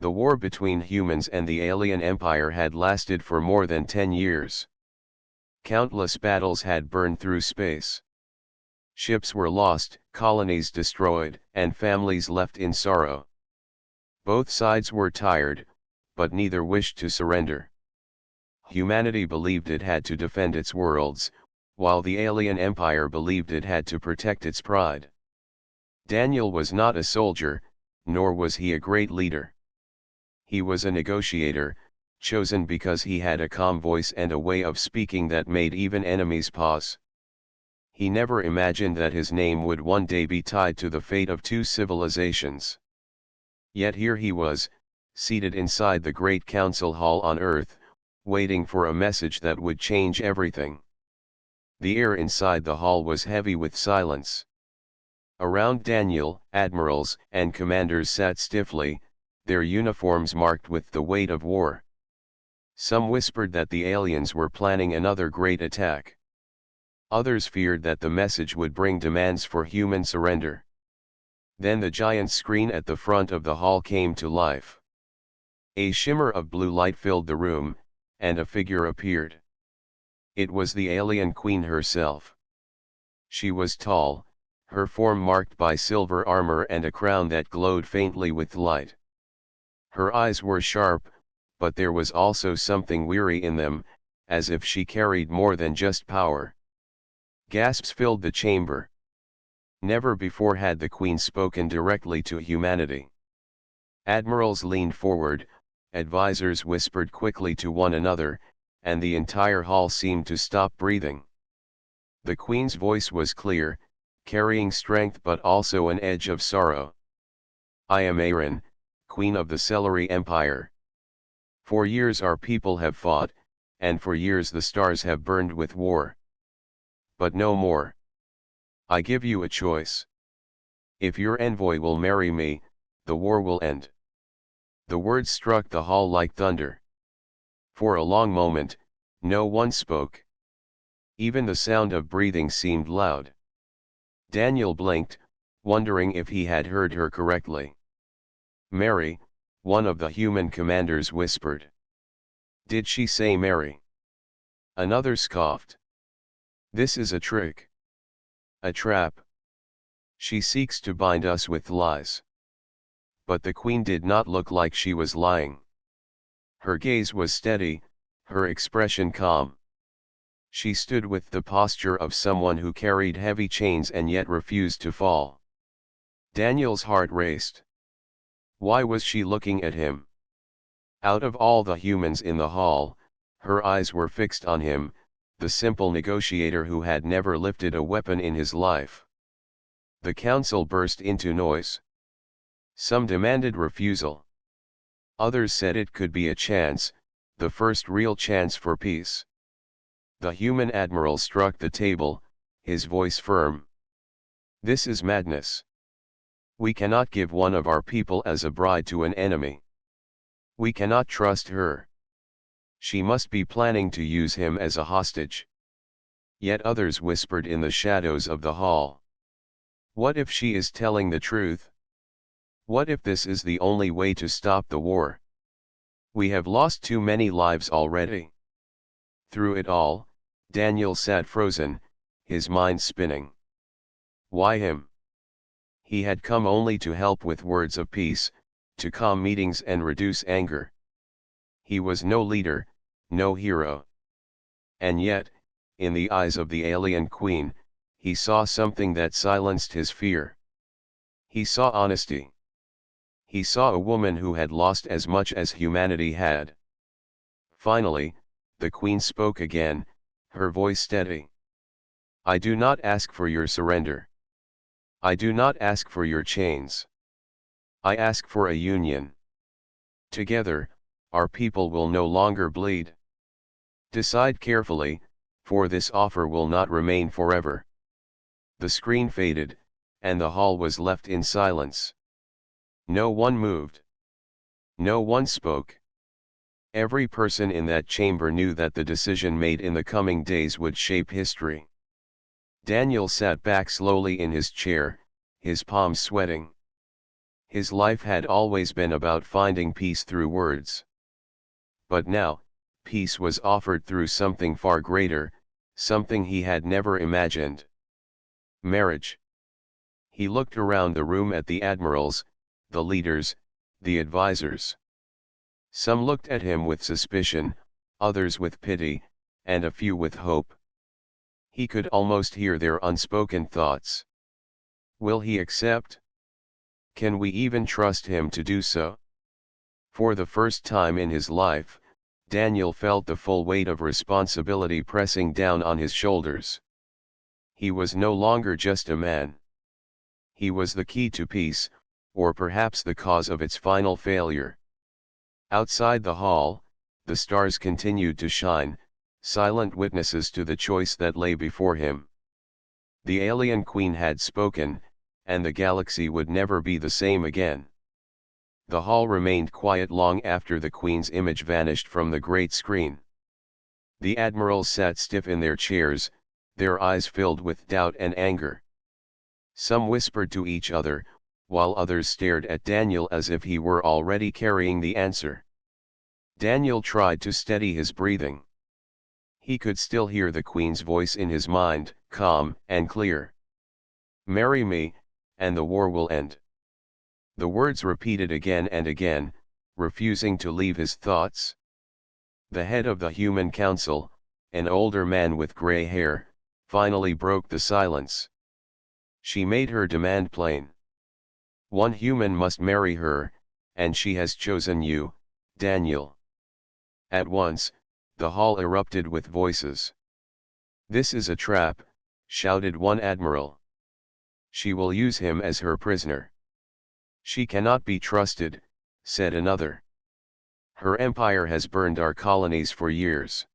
The war between humans and the alien empire had lasted for more than 10 years. Countless battles had burned through space. Ships were lost, colonies destroyed, and families left in sorrow. Both sides were tired, but neither wished to surrender. Humanity believed it had to defend its worlds, while the alien empire believed it had to protect its pride. Daniel was not a soldier, nor was he a great leader. He was a negotiator, chosen because he had a calm voice and a way of speaking that made even enemies pause. He never imagined that his name would one day be tied to the fate of two civilizations. Yet here he was, seated inside the great council hall on Earth, waiting for a message that would change everything. The air inside the hall was heavy with silence. Around Daniel, admirals and commanders sat stiffly, their uniforms marked with the weight of war. Some whispered that the aliens were planning another great attack. Others feared that the message would bring demands for human surrender. Then the giant screen at the front of the hall came to life. A shimmer of blue light filled the room, and a figure appeared. It was the alien queen herself. She was tall, her form marked by silver armor and a crown that glowed faintly with light. Her eyes were sharp, but there was also something weary in them, as if she carried more than just power. Gasps filled the chamber. Never before had the Queen spoken directly to humanity. Admirals leaned forward, advisors whispered quickly to one another, and the entire hall seemed to stop breathing. The Queen's voice was clear, carrying strength but also an edge of sorrow. I am Aaron, Queen of the Celery Empire. For years our people have fought, and for years the stars have burned with war. But no more. I give you a choice. If your envoy will marry me, the war will end. The words struck the hall like thunder. For a long moment, no one spoke. Even the sound of breathing seemed loud. Daniel blinked, wondering if he had heard her correctly. Mary, one of the human commanders whispered. Did she say Mary? Another scoffed. This is a trick. A trap. She seeks to bind us with lies. But the Queen did not look like she was lying. Her gaze was steady, her expression calm. She stood with the posture of someone who carried heavy chains and yet refused to fall. Daniel's heart raced. Why was she looking at him? Out of all the humans in the hall, her eyes were fixed on him, the simple negotiator who had never lifted a weapon in his life. The council burst into noise. Some demanded refusal. Others said it could be a chance, the first real chance for peace. The human admiral struck the table, his voice firm. This is madness. We cannot give one of our people as a bride to an enemy. We cannot trust her. She must be planning to use him as a hostage. Yet others whispered in the shadows of the hall. What if she is telling the truth? What if this is the only way to stop the war? We have lost too many lives already. Through it all, Daniel sat frozen, his mind spinning. Why him? He had come only to help with words of peace, to calm meetings and reduce anger. He was no leader, no hero. And yet, in the eyes of the alien queen, he saw something that silenced his fear. He saw honesty. He saw a woman who had lost as much as humanity had. Finally, the queen spoke again, her voice steady. I do not ask for your surrender. I do not ask for your chains. I ask for a union. Together, our people will no longer bleed. Decide carefully, for this offer will not remain forever. The screen faded, and the hall was left in silence. No one moved. No one spoke. Every person in that chamber knew that the decision made in the coming days would shape history. Daniel sat back slowly in his chair, his palms sweating. His life had always been about finding peace through words. But now, peace was offered through something far greater, something he had never imagined. Marriage. He looked around the room at the admirals, the leaders, the advisors. Some looked at him with suspicion, others with pity, and a few with hope. He could almost hear their unspoken thoughts. Will he accept? Can we even trust him to do so? For the first time in his life, Daniel felt the full weight of responsibility pressing down on his shoulders. He was no longer just a man. He was the key to peace, or perhaps the cause of its final failure. Outside the hall, the stars continued to shine, silent witnesses to the choice that lay before him. The alien queen had spoken, and the galaxy would never be the same again. The hall remained quiet long after the queen's image vanished from the great screen. The admirals sat stiff in their chairs, their eyes filled with doubt and anger. Some whispered to each other, while others stared at Daniel as if he were already carrying the answer. Daniel tried to steady his breathing. He could still hear the queen's voice in his mind, calm and clear. "Marry me, and the war will end." The words repeated again and again, refusing to leave his thoughts. The head of the human council, an older man with gray hair, finally broke the silence. She made her demand plain. One human must marry her, and she has chosen you, Daniel. At once, the hall erupted with voices. "This is a trap," shouted one admiral. "She will use him as her prisoner." "She cannot be trusted," said another. "Her empire has burned our colonies for years."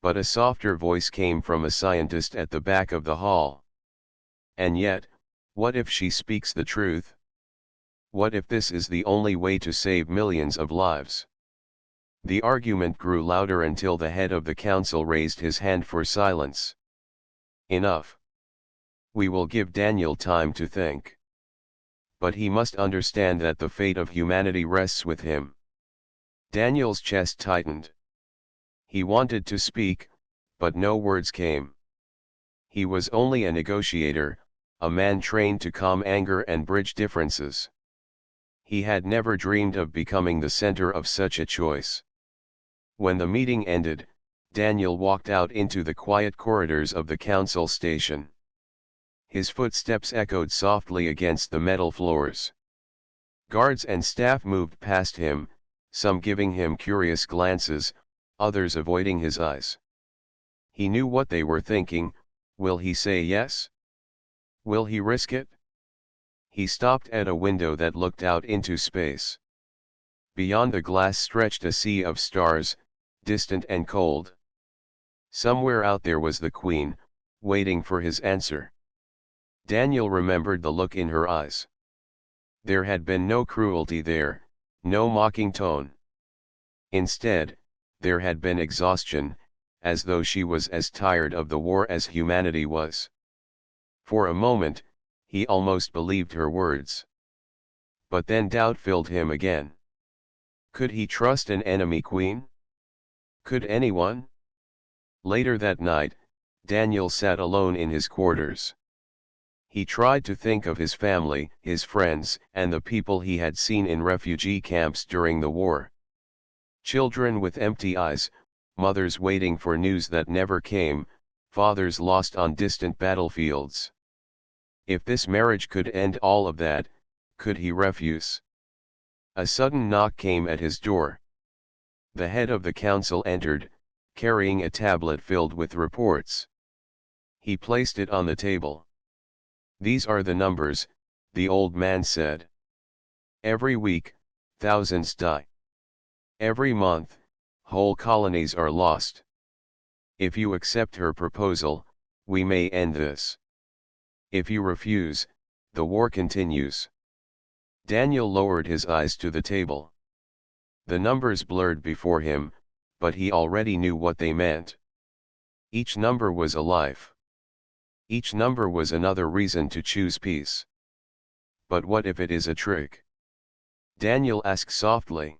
But a softer voice came from a scientist at the back of the hall. "And yet, what if she speaks the truth? What if this is the only way to save millions of lives?" The argument grew louder until the head of the council raised his hand for silence. "Enough. We will give Daniel time to think. But he must understand that the fate of humanity rests with him." Daniel's chest tightened. He wanted to speak, but no words came. He was only a negotiator, a man trained to calm anger and bridge differences. He had never dreamed of becoming the center of such a choice. When the meeting ended, Daniel walked out into the quiet corridors of the council station. His footsteps echoed softly against the metal floors. Guards and staff moved past him, some giving him curious glances, others avoiding his eyes. He knew what they were thinking. Will he say yes? Will he risk it? He stopped at a window that looked out into space. Beyond the glass stretched a sea of stars, distant and cold. Somewhere out there was the queen, waiting for his answer. Daniel remembered the look in her eyes. There had been no cruelty there, no mocking tone. Instead, there had been exhaustion, as though she was as tired of the war as humanity was. For a moment, he almost believed her words. But then doubt filled him again. Could he trust an enemy queen? Could anyone? Later that night, Daniel sat alone in his quarters. He tried to think of his family, his friends, and the people he had seen in refugee camps during the war. Children with empty eyes, mothers waiting for news that never came, fathers lost on distant battlefields. If this marriage could end all of that, could he refuse? A sudden knock came at his door. The head of the council entered, carrying a tablet filled with reports. He placed it on the table. "These are the numbers," the old man said. "Every week, thousands die. Every month, whole colonies are lost. If you accept her proposal, we may end this. If you refuse, the war continues." Daniel lowered his eyes to the table. The numbers blurred before him, but he already knew what they meant. Each number was a life. Each number was another reason to choose peace. But what if it is a trick? Daniel asked softly.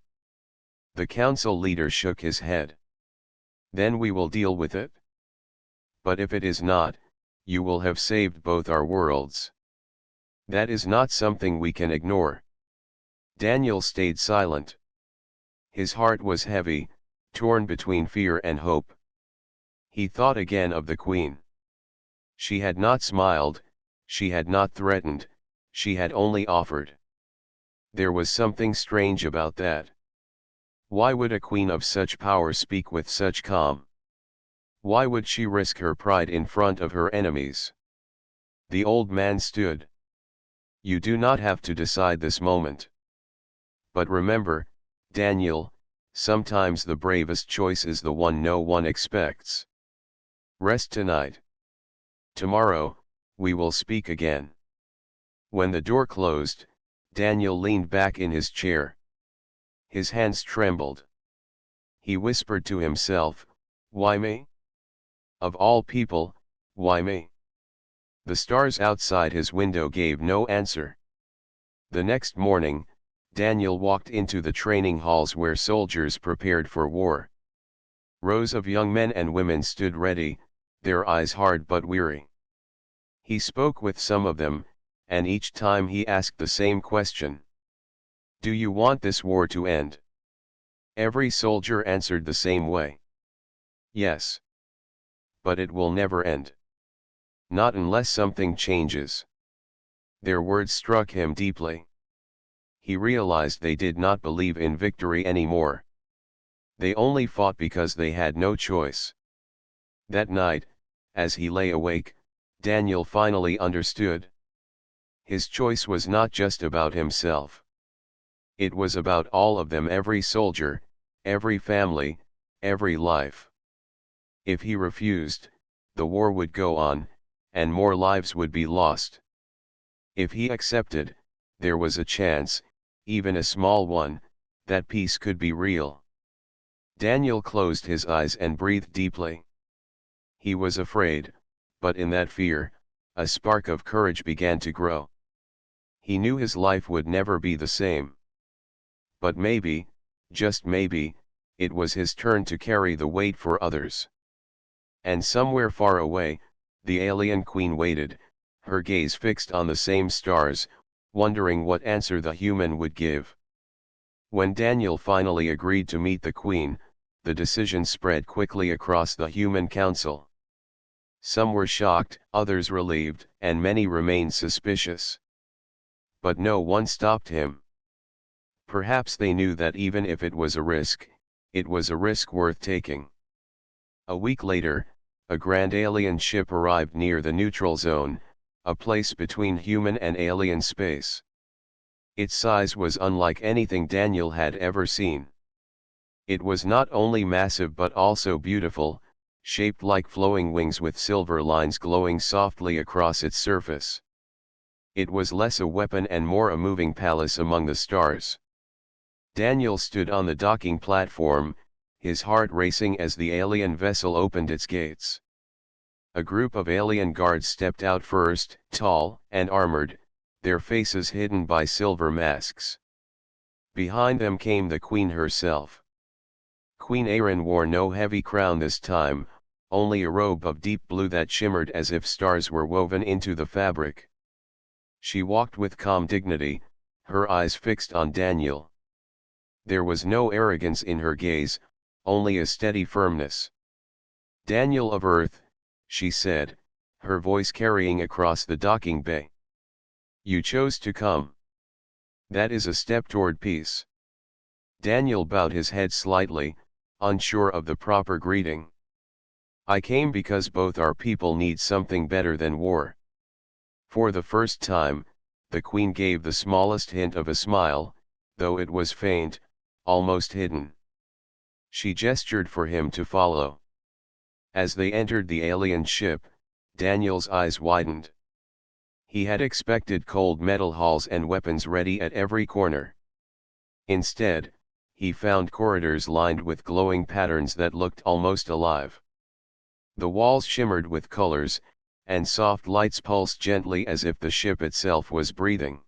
The council leader shook his head. Then we will deal with it. But if it is not, you will have saved both our worlds. That is not something we can ignore. Daniel stayed silent. His heart was heavy, torn between fear and hope. He thought again of the queen. She had not smiled, she had not threatened, she had only offered. There was something strange about that. Why would a queen of such power speak with such calm? Why would she risk her pride in front of her enemies? The old man stood. You do not have to decide this moment. But remember, Daniel, sometimes the bravest choice is the one no one expects. Rest tonight. Tomorrow, we will speak again. When the door closed, Daniel leaned back in his chair. His hands trembled. He whispered to himself, why me? Of all people, why me? The stars outside his window gave no answer. The next morning, Daniel walked into the training halls where soldiers prepared for war. Rows of young men and women stood ready, their eyes hard but weary. He spoke with some of them, and each time he asked the same question. Do you want this war to end? Every soldier answered the same way. Yes. But it will never end. Not unless something changes. Their words struck him deeply. He realized they did not believe in victory anymore. They only fought because they had no choice. That night, as he lay awake, Daniel finally understood. His choice was not just about himself. It was about all of them, every soldier, every family, every life. If he refused, the war would go on, and more lives would be lost. If he accepted, there was a chance, even a small one, that peace could be real. Daniel closed his eyes and breathed deeply. He was afraid, but in that fear, a spark of courage began to grow. He knew his life would never be the same. But maybe, just maybe, it was his turn to carry the weight for others. And somewhere far away, the alien queen waited, her gaze fixed on the same stars, wondering what answer the human would give. When Daniel finally agreed to meet the queen, the decision spread quickly across the human council. Some were shocked, others relieved, and many remained suspicious. But no one stopped him. Perhaps they knew that even if it was a risk, it was a risk worth taking. A week later, a grand alien ship arrived near the neutral zone, a place between human and alien space. Its size was unlike anything Daniel had ever seen. It was not only massive but also beautiful, shaped like flowing wings with silver lines glowing softly across its surface. It was less a weapon and more a moving palace among the stars. Daniel stood on the docking platform, his heart racing as the alien vessel opened its gates. A group of alien guards stepped out first, tall and armored, their faces hidden by silver masks. Behind them came the queen herself. Queen Erin wore no heavy crown this time, only a robe of deep blue that shimmered as if stars were woven into the fabric. She walked with calm dignity, her eyes fixed on Daniel. There was no arrogance in her gaze, only a steady firmness. Daniel of Earth, she said, her voice carrying across the docking bay. You chose to come. That is a step toward peace. Daniel bowed his head slightly, unsure of the proper greeting. I came because both our people need something better than war. For the first time, the queen gave the smallest hint of a smile, though it was faint, almost hidden. She gestured for him to follow. As they entered the alien ship, Daniel's eyes widened. He had expected cold metal halls and weapons ready at every corner. Instead, he found corridors lined with glowing patterns that looked almost alive. The walls shimmered with colors, and soft lights pulsed gently as if the ship itself was breathing.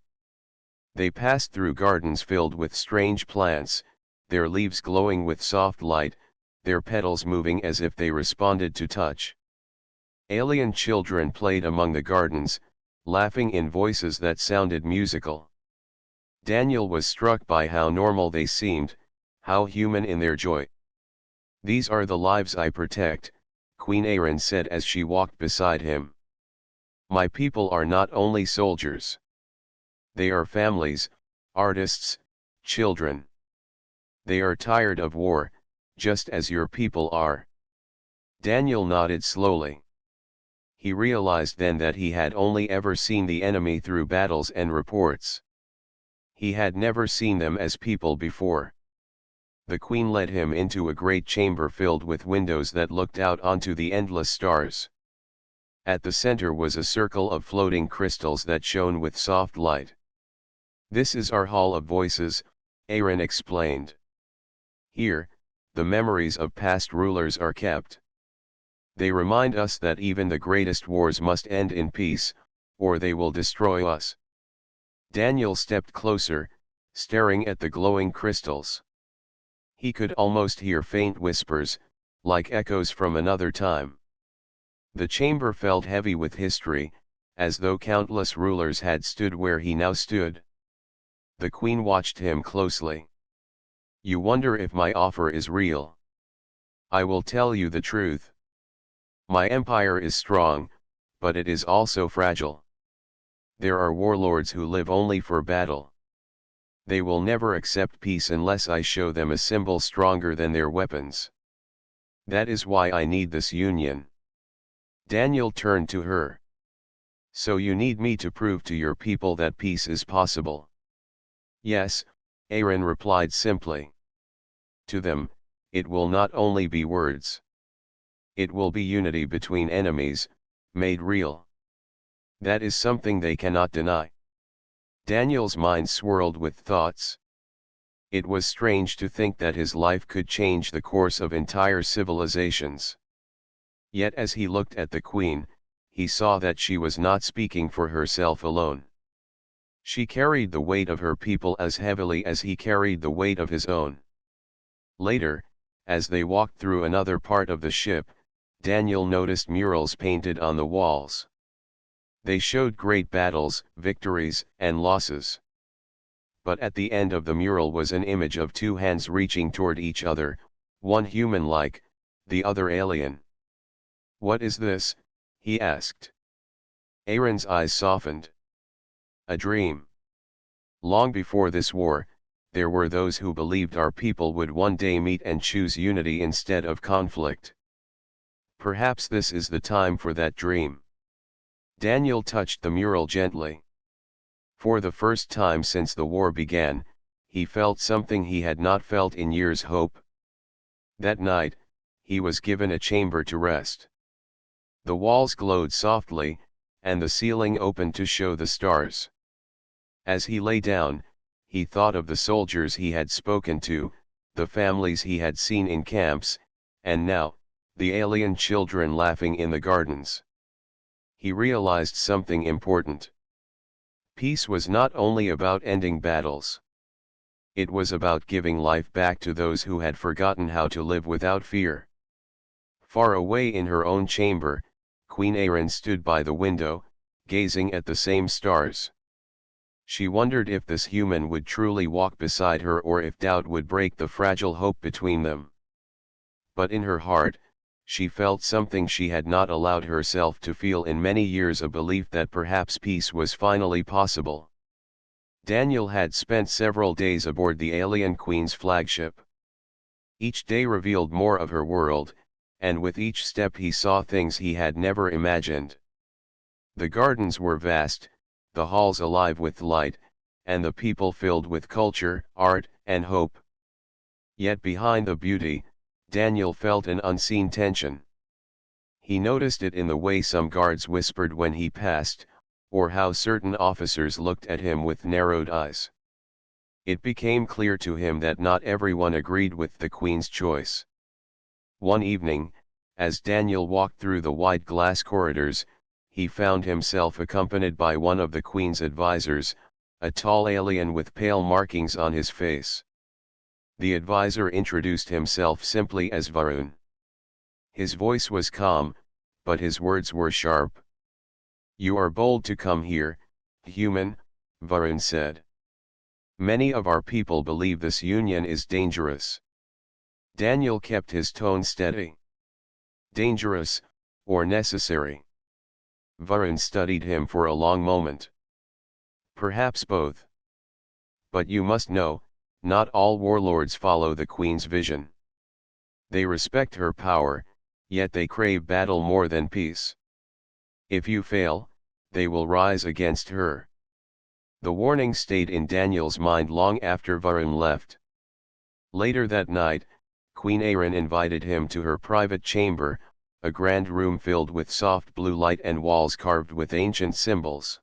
They passed through gardens filled with strange plants, their leaves glowing with soft light, their petals moving as if they responded to touch. Alien children played among the gardens, laughing in voices that sounded musical. Daniel was struck by how normal they seemed, how human in their joy. "These are the lives I protect," Queen Erin said as she walked beside him. "My people are not only soldiers. They are families, artists, children. They are tired of war, just as your people are." Daniel nodded slowly. He realized then that he had only ever seen the enemy through battles and reports. He had never seen them as people before. The queen led him into a great chamber filled with windows that looked out onto the endless stars. At the center was a circle of floating crystals that shone with soft light. "This is our Hall of Voices," Erin explained. "Here, the memories of past rulers are kept. They remind us that even the greatest wars must end in peace, or they will destroy us." Daniel stepped closer, staring at the glowing crystals. He could almost hear faint whispers, like echoes from another time. The chamber felt heavy with history, as though countless rulers had stood where he now stood. The queen watched him closely. "You wonder if my offer is real. I will tell you the truth. My empire is strong, but it is also fragile. There are warlords who live only for battle. They will never accept peace unless I show them a symbol stronger than their weapons. That is why I need this union." Daniel turned to her. "So you need me to prove to your people that peace is possible?" "Yes," Erin replied simply. "To them, it will not only be words. It will be unity between enemies, made real. That is something they cannot deny." Daniel's mind swirled with thoughts. It was strange to think that his life could change the course of entire civilizations. Yet as he looked at the queen, he saw that she was not speaking for herself alone. She carried the weight of her people as heavily as he carried the weight of his own. Later, as they walked through another part of the ship, Daniel noticed murals painted on the walls. They showed great battles, victories, and losses. But at the end of the mural was an image of two hands reaching toward each other, one human-like, the other alien. "What is this?" he asked. Erin's eyes softened. "A dream. Long before this war, there were those who believed our people would one day meet and choose unity instead of conflict. Perhaps this is the time for that dream." Daniel touched the mural gently. For the first time since the war began, he felt something he had not felt in years: hope. That night, he was given a chamber to rest. The walls glowed softly, and the ceiling opened to show the stars. As he lay down, he thought of the soldiers he had spoken to, the families he had seen in camps, and now, the alien children laughing in the gardens. He realized something important. Peace was not only about ending battles. It was about giving life back to those who had forgotten how to live without fear. Far away in her own chamber, Queen Erin stood by the window, gazing at the same stars. She wondered if this human would truly walk beside her or if doubt would break the fragile hope between them. But in her heart, she felt something she had not allowed herself to feel in many years: a belief that perhaps peace was finally possible. Daniel had spent several days aboard the alien queen's flagship. Each day revealed more of her world, and with each step he saw things he had never imagined. The gardens were vast, the halls alive with light, and the people filled with culture, art, and hope. Yet behind the beauty, Daniel felt an unseen tension. He noticed it in the way some guards whispered when he passed, or how certain officers looked at him with narrowed eyes. It became clear to him that not everyone agreed with the Queen's choice. One evening, as Daniel walked through the wide glass corridors, he found himself accompanied by one of the Queen's advisors, a tall alien with pale markings on his face. The advisor introduced himself simply as Varun. His voice was calm, but his words were sharp. "You are bold to come here, human," Varun said. "Many of our people believe this union is dangerous." Daniel kept his tone steady. "Dangerous, or necessary?" Varun studied him for a long moment. "Perhaps both. But you must know, not all warlords follow the Queen's vision. They respect her power, yet they crave battle more than peace. If you fail, they will rise against her." The warning stayed in Daniel's mind long after Varun left. Later that night, Queen Erin invited him to her private chamber, a grand room filled with soft blue light and walls carved with ancient symbols.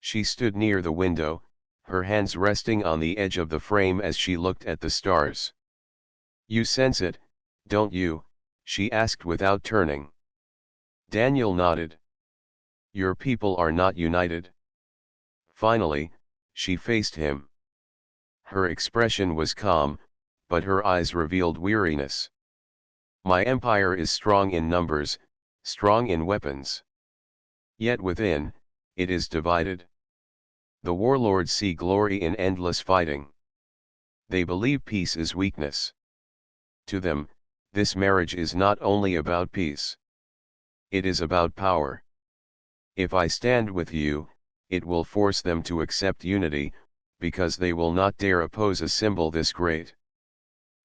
She stood near the window, her hands resting on the edge of the frame as she looked at the stars. "You sense it, don't you?" she asked without turning. Daniel nodded. "Your people are not united." Finally, she faced him. Her expression was calm, but her eyes revealed weariness. "My empire is strong in numbers, strong in weapons. Yet within, it is divided. The warlords see glory in endless fighting. They believe peace is weakness. To them, this marriage is not only about peace. It is about power. If I stand with you, it will force them to accept unity, because they will not dare oppose a symbol this great."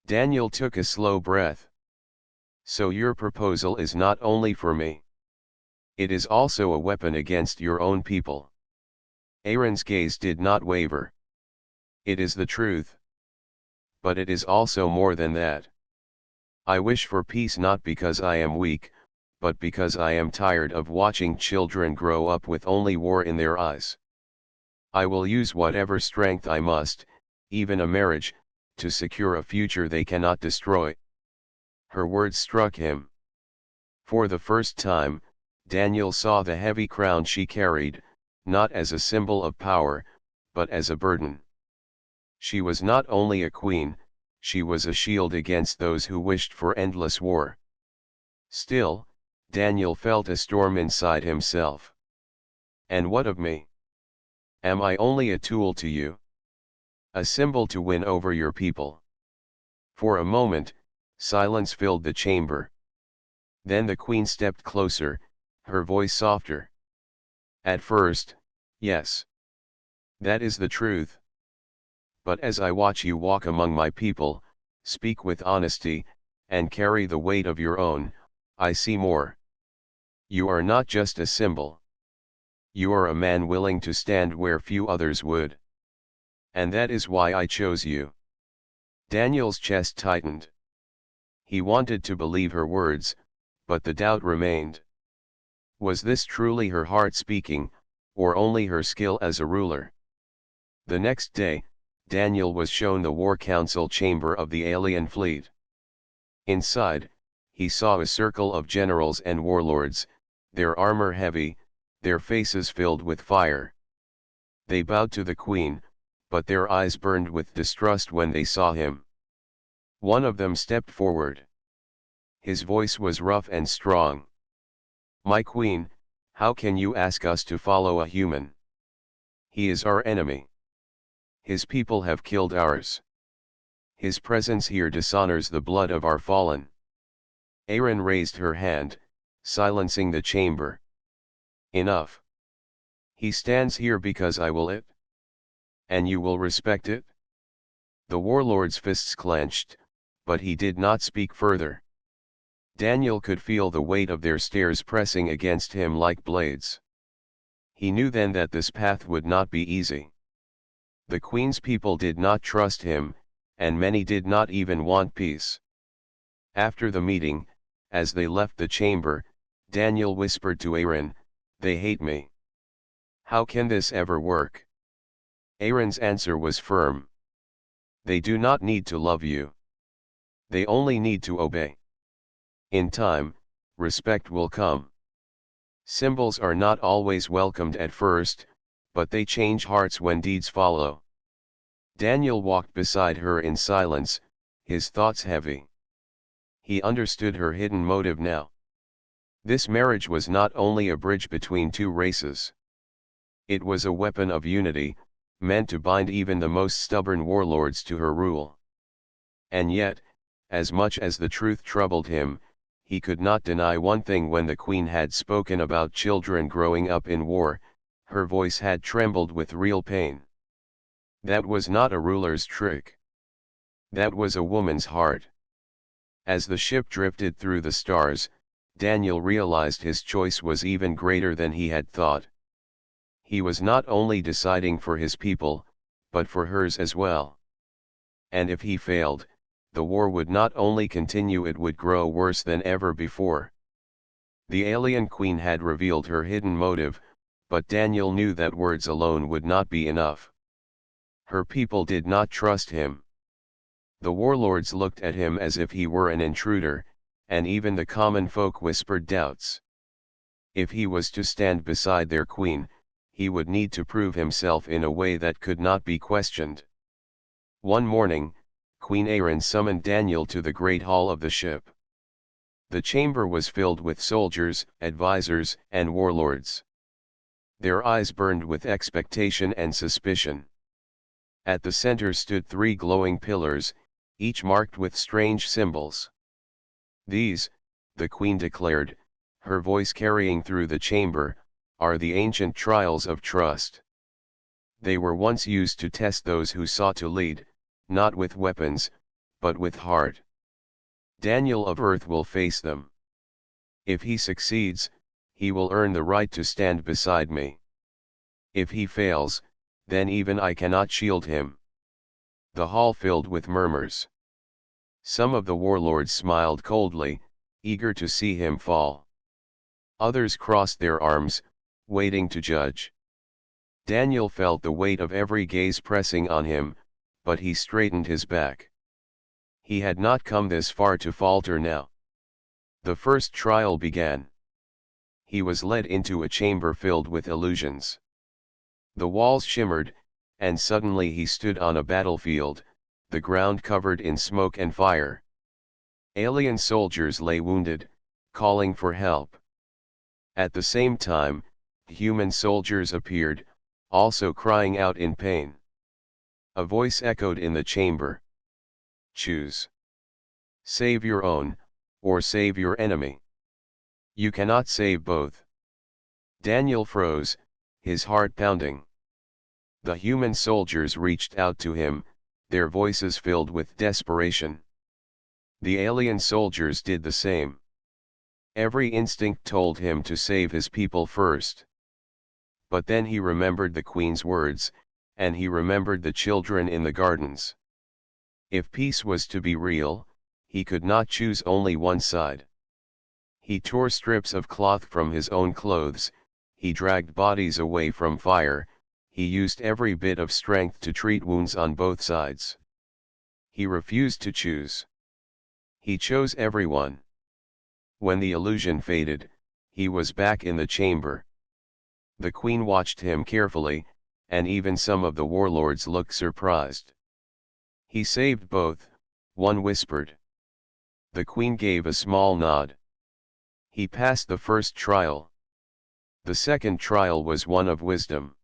Daniel took a slow breath. "So your proposal is not only for me. It is also a weapon against your own people." Aaron's gaze did not waver. "It is the truth. But it is also more than that. I wish for peace not because I am weak, but because I am tired of watching children grow up with only war in their eyes. I will use whatever strength I must, even a marriage, to secure a future they cannot destroy." Her words struck him. For the first time, Daniel saw the heavy crown she carried, not as a symbol of power, but as a burden. She was not only a queen, she was a shield against those who wished for endless war. Still, Daniel felt a storm inside himself. "And what of me? Am I only a tool to you? A symbol to win over your people?" For a moment, silence filled the chamber. Then the queen stepped closer, her voice softer. "At first, yes. That is the truth. But as I watch you walk among my people, speak with honesty, and carry the weight of your own, I see more. You are not just a symbol. You are a man willing to stand where few others would. And that is why I chose you." Daniel's chest tightened. He wanted to believe her words, but the doubt remained. Was this truly her heart speaking, or only her skill as a ruler? The next day, Daniel was shown the war council chamber of the alien fleet. Inside, he saw a circle of generals and warlords, their armor heavy, their faces filled with fire. They bowed to the queen, but their eyes burned with distrust when they saw him. One of them stepped forward. His voice was rough and strong. "My queen, how can you ask us to follow a human? He is our enemy. His people have killed ours. His presence here dishonors the blood of our fallen." Erin raised her hand, silencing the chamber. "Enough. He stands here because I will it. And you will respect it?" The warlord's fists clenched, but he did not speak further. Daniel could feel the weight of their stares pressing against him like blades. He knew then that this path would not be easy. The Queen's people did not trust him, and many did not even want peace. After the meeting, as they left the chamber, Daniel whispered to Aaron, "They hate me. How can this ever work?" Aaron's answer was firm. "They do not need to love you. They only need to obey. In time, respect will come. Symbols are not always welcomed at first, but they change hearts when deeds follow. Daniel walked beside her in silence, his thoughts heavy. He understood her hidden motive now. This marriage was not only a bridge between two races. It was a weapon of unity, meant to bind even the most stubborn warlords to her rule. And yet, as much as the truth troubled him, he could not deny one thing: when the queen had spoken about children growing up in war, her voice had trembled with real pain. That was not a ruler's trick. That was a woman's heart. As the ship drifted through the stars, Daniel realized his choice was even greater than he had thought. He was not only deciding for his people, but for hers as well. And if he failed, the war would not only continue, it would grow worse than ever before. The alien queen had revealed her hidden motive, but Daniel knew that words alone would not be enough. Her people did not trust him. The warlords looked at him as if he were an intruder, and even the common folk whispered doubts. If he was to stand beside their queen, he would need to prove himself in a way that could not be questioned. One morning, Queen Erin summoned Daniel to the great hall of the ship. The chamber was filled with soldiers, advisors, and warlords. Their eyes burned with expectation and suspicion. At the center stood three glowing pillars, each marked with strange symbols. These, the queen declared, her voice carrying through the chamber, are the ancient trials of trust. They were once used to test those who sought to lead, not with weapons, but with heart. Daniel of Earth will face them. If he succeeds, he will earn the right to stand beside me. If he fails, then even I cannot shield him. The hall filled with murmurs. Some of the warlords smiled coldly, eager to see him fall. Others crossed their arms, waiting to judge. Daniel felt the weight of every gaze pressing on him, but he straightened his back. He had not come this far to falter now. The first trial began. He was led into a chamber filled with illusions. The walls shimmered, and suddenly he stood on a battlefield, the ground covered in smoke and fire. Alien soldiers lay wounded, calling for help. At the same time, human soldiers appeared, also crying out in pain. A voice echoed in the chamber. Choose. Save your own, or save your enemy. You cannot save both. Daniel froze, his heart pounding. The human soldiers reached out to him, their voices filled with desperation. The alien soldiers did the same. Every instinct told him to save his people first. But then he remembered the queen's words, and he remembered the children in the gardens. If peace was to be real, he could not choose only one side. He tore strips of cloth from his own clothes, he dragged bodies away from fire, he used every bit of strength to treat wounds on both sides. He refused to choose. He chose everyone. When the illusion faded, he was back in the chamber. The queen watched him carefully, and even some of the warlords looked surprised. He saved both, one whispered. The queen gave a small nod. He passed the first trial. The second trial was one of wisdom.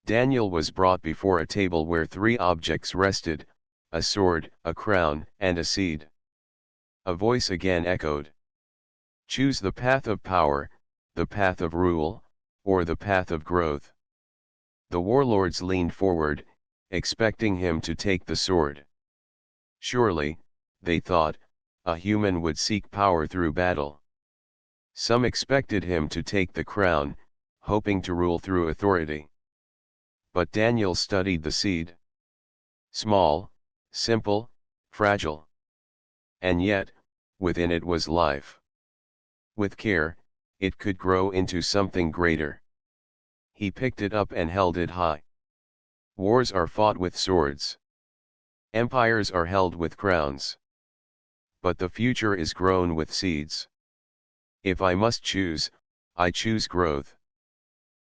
Daniel was brought before a table where three objects rested: a sword, a crown, and a seed. A voice again echoed. Choose the path of power, the path of rule, or the path of growth. The warlords leaned forward, expecting him to take the sword. Surely, they thought, a human would seek power through battle. Some expected him to take the crown, hoping to rule through authority. But Daniel studied the seed. Small, simple, fragile. And yet, within it was life. With care, it could grow into something greater. He picked it up and held it high. Wars are fought with swords. Empires are held with crowns. But the future is grown with seeds. If I must choose, I choose growth.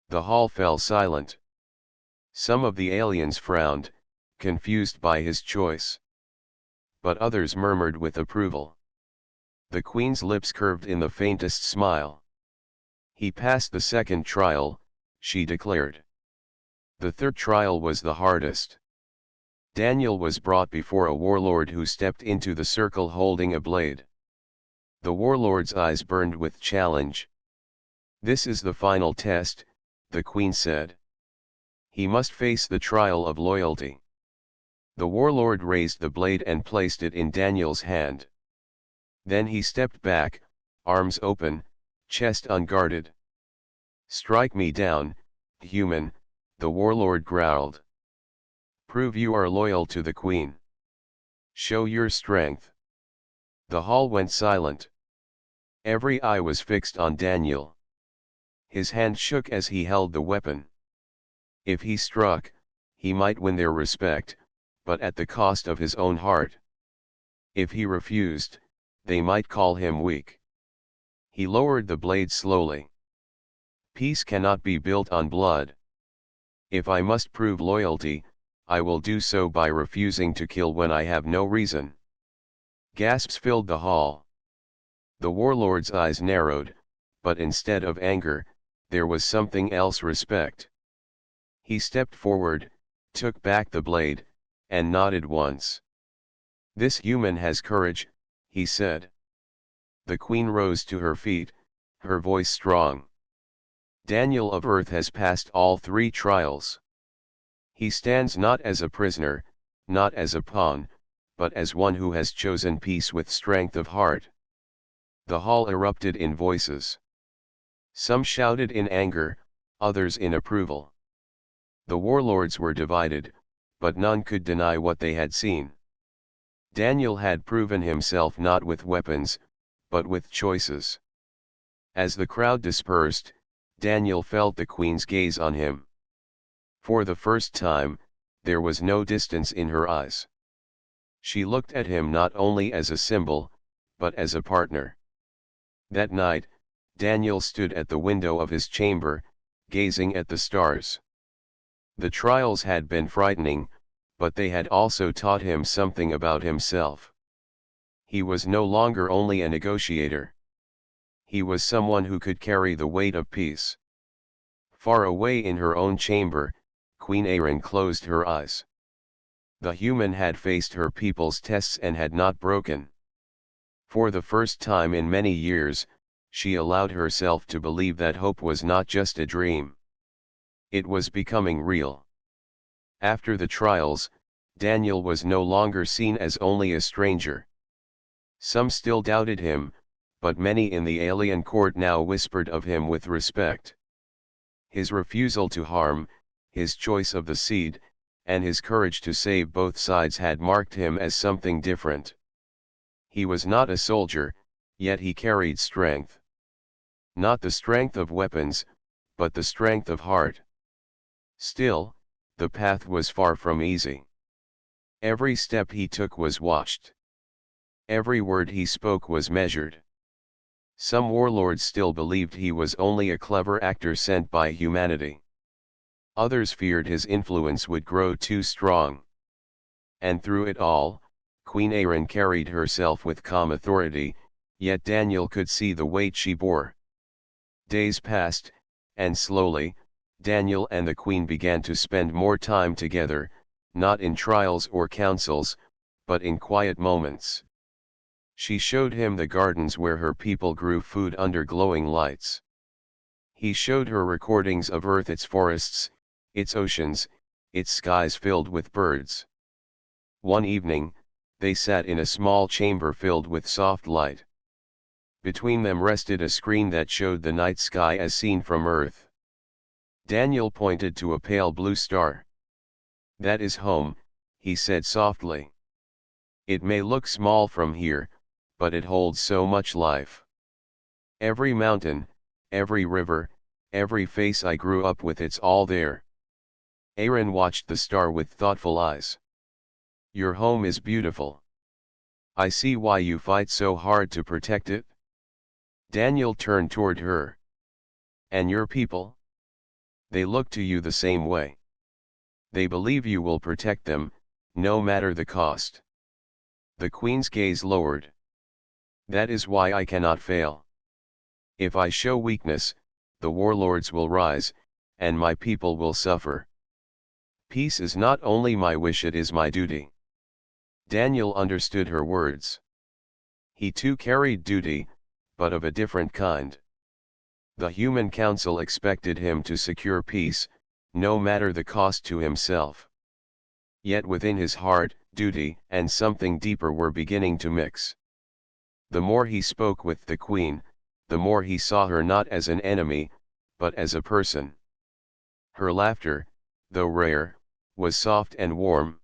The hall fell silent. Some of the aliens frowned, confused by his choice. But others murmured with approval. The queen's lips curved in the faintest smile. He passed the second trial, she declared. The third trial was the hardest. Daniel was brought before a warlord who stepped into the circle holding a blade. The warlord's eyes burned with challenge. "This is the final test," the queen said. "He must face the trial of loyalty." The warlord raised the blade and placed it in Daniel's hand. Then he stepped back, arms open, chest unguarded. "Strike me down, human," the warlord growled. "Prove you are loyal to the queen. Show your strength." The hall went silent. Every eye was fixed on Daniel. His hand shook as he held the weapon. If he struck, he might win their respect, but at the cost of his own heart. If he refused, they might call him weak. He lowered the blade slowly. "Peace cannot be built on blood. If I must prove loyalty, I will do so by refusing to kill when I have no reason." Gasps filled the hall. The warlord's eyes narrowed, but instead of anger, there was something else: respect. He stepped forward, took back the blade, and nodded once. "This human has courage," he said. The queen rose to her feet, her voice strong. "Daniel of Earth has passed all 3 trials. He stands not as a prisoner, not as a pawn, but as one who has chosen peace with strength of heart." The hall erupted in voices. Some shouted in anger, others in approval. The warlords were divided, but none could deny what they had seen. Daniel had proven himself not with weapons, but with choices. As the crowd dispersed, Daniel felt the queen's gaze on him. For the first time, there was no distance in her eyes. She looked at him not only as a symbol, but as a partner. That night, Daniel stood at the window of his chamber, gazing at the stars. The trials had been frightening, but they had also taught him something about himself. He was no longer only a negotiator. He was someone who could carry the weight of peace. Far away in her own chamber, Queen Erin closed her eyes. The human had faced her people's tests and had not broken. For the first time in many years, she allowed herself to believe that hope was not just a dream. It was becoming real. After the trials, Daniel was no longer seen as only a stranger. Some still doubted him, but many in the alien court now whispered of him with respect. His refusal to harm, his choice of the seed, and his courage to save both sides had marked him as something different. He was not a soldier, yet he carried strength. Not the strength of weapons, but the strength of heart. Still, the path was far from easy. Every step he took was watched. Every word he spoke was measured. Some warlords still believed he was only a clever actor sent by humanity. Others feared his influence would grow too strong. And through it all, Queen Erin carried herself with calm authority, yet Daniel could see the weight she bore. Days passed, and slowly, Daniel and the queen began to spend more time together, not in trials or councils, but in quiet moments. She showed him the gardens where her people grew food under glowing lights. He showed her recordings of Earth, its forests, its oceans, its skies filled with birds. One evening, they sat in a small chamber filled with soft light. Between them rested a screen that showed the night sky as seen from Earth. Daniel pointed to a pale blue star. "That is home," he said softly. "It may look small from here, but it holds so much life. Every mountain, every river, every face I grew up with, it's all there." Erin watched the star with thoughtful eyes. "Your home is beautiful. I see why you fight so hard to protect it." Daniel turned toward her. "And your people? They look to you the same way." They believe you will protect them, no matter the cost. The queen's gaze lowered. That is why I cannot fail. If I show weakness, the warlords will rise, and my people will suffer. Peace is not only my wish, it is my duty. Daniel understood her words. He too carried duty, but of a different kind. The human council expected him to secure peace, no matter the cost to himself. Yet within his heart, duty and something deeper were beginning to mix. The more he spoke with the queen, the more he saw her not as an enemy, but as a person. Her laughter, though rare, was soft and warm.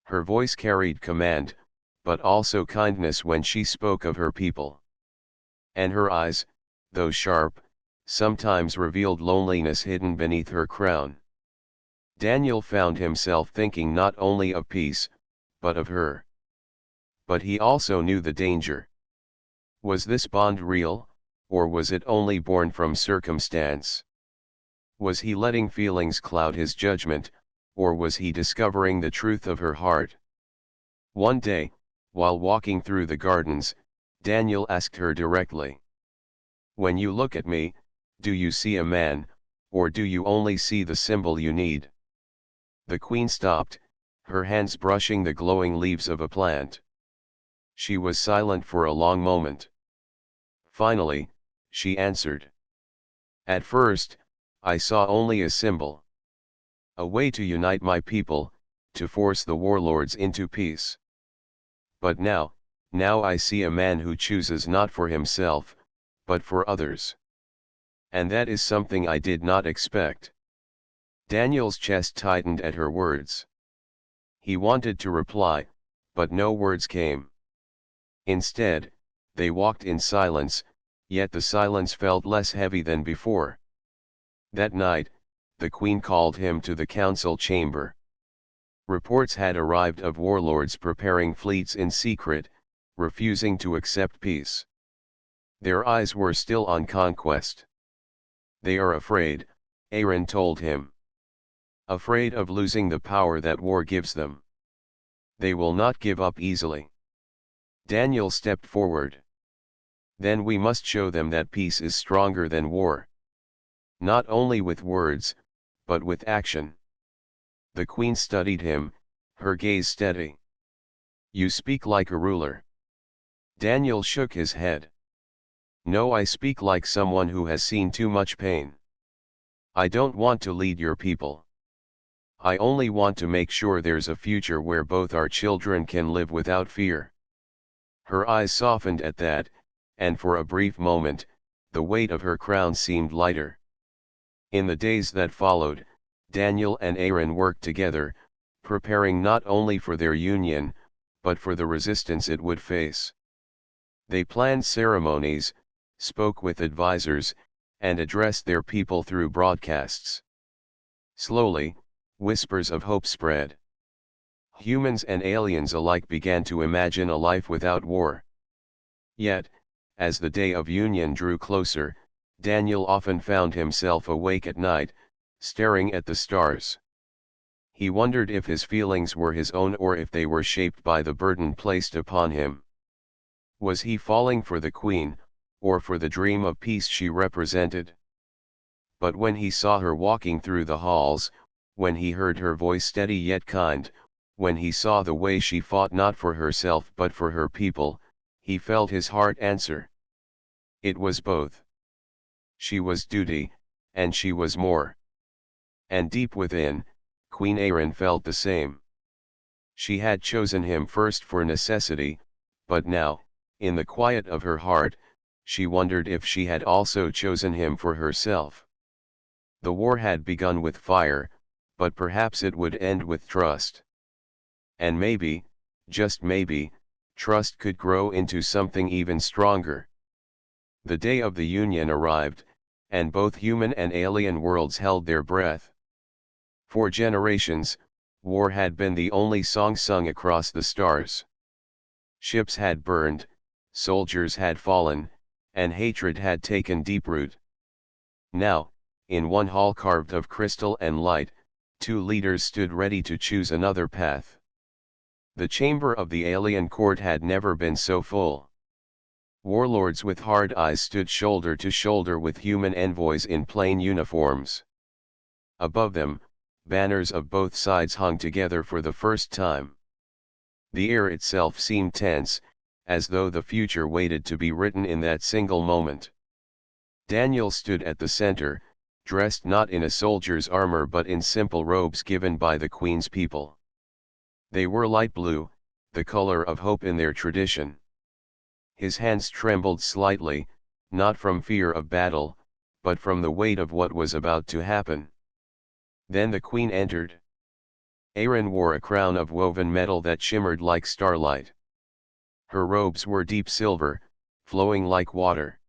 Her voice carried command, but also kindness when she spoke of her people. And her eyes, though sharp, sometimes revealed loneliness hidden beneath her crown. Daniel found himself thinking not only of peace, but of her. But he also knew the danger. Was this bond real, or was it only born from circumstance? Was he letting feelings cloud his judgment, or was he discovering the truth of her heart? One day, while walking through the gardens, Daniel asked her directly. When you look at me, do you see a man, or do you only see the symbol you need? The queen stopped, her hands brushing the glowing leaves of a plant. She was silent for a long moment. Finally, she answered. At first, I saw only a symbol. A way to unite my people, to force the warlords into peace. But now I see a man who chooses not for himself, but for others. And that is something I did not expect. Daniel's chest tightened at her words. He wanted to reply, but no words came. Instead, they walked in silence, yet the silence felt less heavy than before. That night, the queen called him to the council chamber. Reports had arrived of warlords preparing fleets in secret, refusing to accept peace. Their eyes were still on conquest. They are afraid, Aaron told him. Afraid of losing the power that war gives them. They will not give up easily. Daniel stepped forward. Then we must show them that peace is stronger than war. Not only with words, but with action. The queen studied him, her gaze steady. You speak like a ruler. Daniel shook his head. No, I speak like someone who has seen too much pain. I don't want to lead your people. I only want to make sure there's a future where both our children can live without fear. Her eyes softened at that, and for a brief moment, the weight of her crown seemed lighter. In the days that followed, Daniel and Aaron worked together, preparing not only for their union, but for the resistance it would face. They planned ceremonies, spoke with advisors, and addressed their people through broadcasts. Slowly, whispers of hope spread. Humans and aliens alike began to imagine a life without war. Yet, as the day of union drew closer, Daniel often found himself awake at night, staring at the stars. He wondered if his feelings were his own or if they were shaped by the burden placed upon him. Was he falling for the queen, or for the dream of peace she represented? But when he saw her walking through the halls, when he heard her voice steady yet kind, when he saw the way she fought not for herself but for her people, he felt his heart answer. It was both. She was duty, and she was more. And deep within, Queen Aaron felt the same. She had chosen him first for necessity, but now, in the quiet of her heart, she wondered if she had also chosen him for herself. The war had begun with fire, but perhaps it would end with trust. And maybe, just maybe, trust could grow into something even stronger. The day of the union arrived, and both human and alien worlds held their breath. For generations, war had been the only song sung across the stars. Ships had burned, soldiers had fallen, and hatred had taken deep root. Now, in one hall carved of crystal and light, two leaders stood ready to choose another path. The chamber of the alien court had never been so full. Warlords with hard eyes stood shoulder to shoulder with human envoys in plain uniforms. Above them, banners of both sides hung together for the first time. The air itself seemed tense, as though the future waited to be written in that single moment. Daniel stood at the center, dressed not in a soldier's armor but in simple robes given by the Queen's people. They were light blue, the color of hope in their tradition. His hands trembled slightly, not from fear of battle, but from the weight of what was about to happen. Then the Queen entered. Erin wore a crown of woven metal that shimmered like starlight. Her robes were deep silver, flowing like water.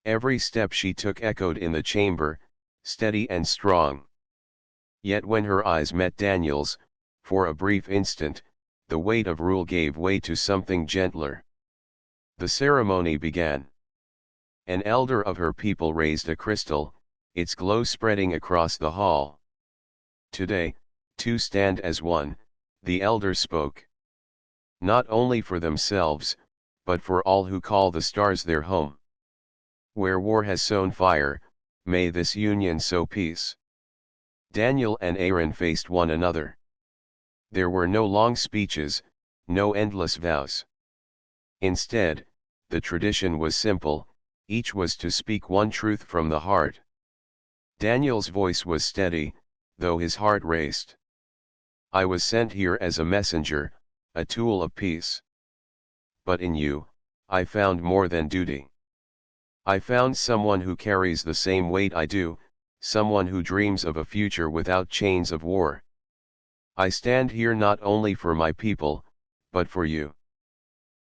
Every step she took echoed in the chamber, steady and strong. Yet when her eyes met Daniel's, for a brief instant, the weight of rule gave way to something gentler. The ceremony began. An elder of her people raised a crystal, its glow spreading across the hall. Today, two stand as one, the elder spoke. Not only for themselves, but for all who call the stars their home. Where war has sown fire, may this union sow peace. Daniel and Erin faced one another. There were no long speeches, no endless vows. Instead, the tradition was simple, each was to speak one truth from the heart. Daniel's voice was steady, though his heart raced. I was sent here as a messenger, a tool of peace. But in you, I found more than duty. I found someone who carries the same weight I do, someone who dreams of a future without chains of war. I stand here not only for my people, but for you.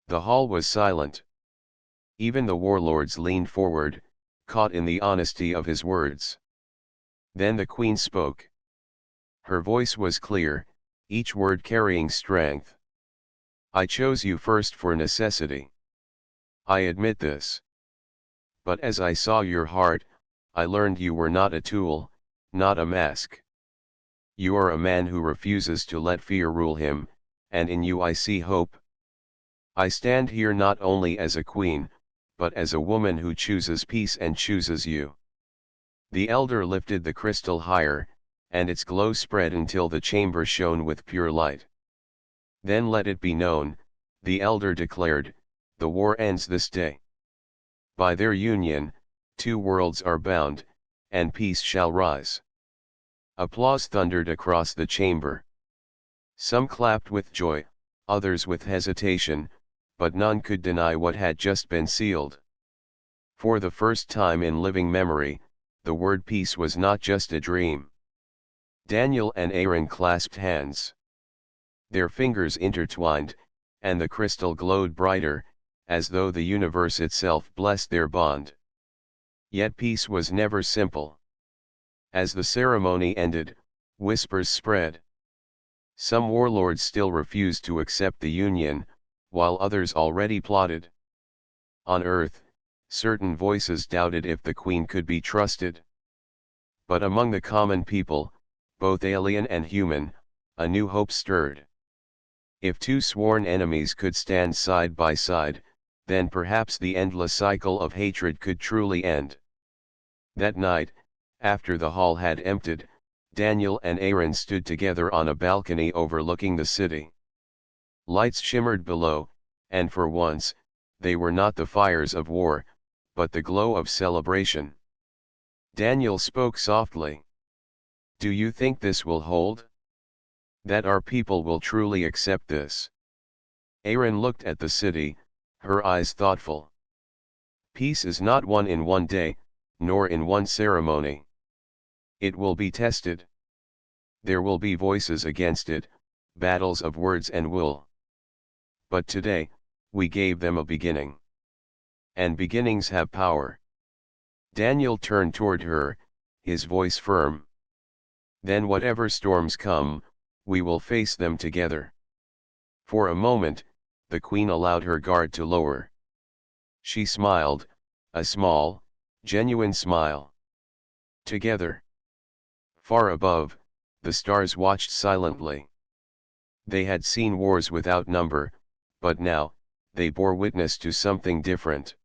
The hall was silent. Even the warlords leaned forward, caught in the honesty of his words. Then the Queen spoke. Her voice was clear, each word carrying strength. I chose you first for necessity. I admit this. But as I saw your heart, I learned you were not a tool, not a mask. You are a man who refuses to let fear rule him, and in you I see hope. I stand here not only as a queen, but as a woman who chooses peace and chooses you. The elder lifted the crystal higher, and its glow spread until the chamber shone with pure light. Then let it be known, the elder declared, the war ends this day. By their union, two worlds are bound, and peace shall rise. Applause thundered across the chamber. Some clapped with joy, others with hesitation, but none could deny what had just been sealed. For the first time in living memory, the word peace was not just a dream. Daniel and Erin clasped hands. Their fingers intertwined, and the crystal glowed brighter, as though the universe itself blessed their bond. Yet peace was never simple. As the ceremony ended, whispers spread. Some warlords still refused to accept the union, while others already plotted. On earth, certain voices doubted if the Queen could be trusted. But among the common people, both alien and human, a new hope stirred. If two sworn enemies could stand side by side, then perhaps the endless cycle of hatred could truly end. That night, after the hall had emptied, Daniel and Erin stood together on a balcony overlooking the city. Lights shimmered below, and for once, they were not the fires of war, but the glow of celebration. Daniel spoke softly. Do you think this will hold? That our people will truly accept this? Erin looked at the city, her eyes thoughtful. Peace is not won in one day, nor in one ceremony. It will be tested. There will be voices against it, battles of words and will. But today, we gave them a beginning. And beginnings have power. Daniel turned toward her, his voice firm. Then whatever storms come, we will face them together. For a moment, the Queen allowed her guard to lower. She smiled, a small, genuine smile. Together. Far above, The stars watched silently. They had seen wars without number, but now, they bore witness to something different.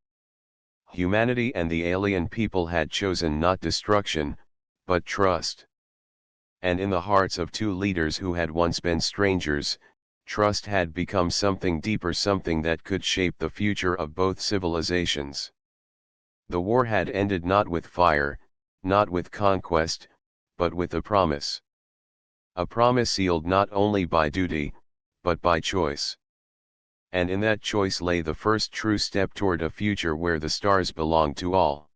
Humanity and the alien people had chosen not destruction, but trust. And in the hearts of two leaders who had once been strangers, trust had become something deeper, something that could shape the future of both civilizations. The war had ended not with fire, not with conquest, but with a promise. A promise sealed not only by duty, but by choice. And in that choice lay the first true step toward a future where the stars belonged to all.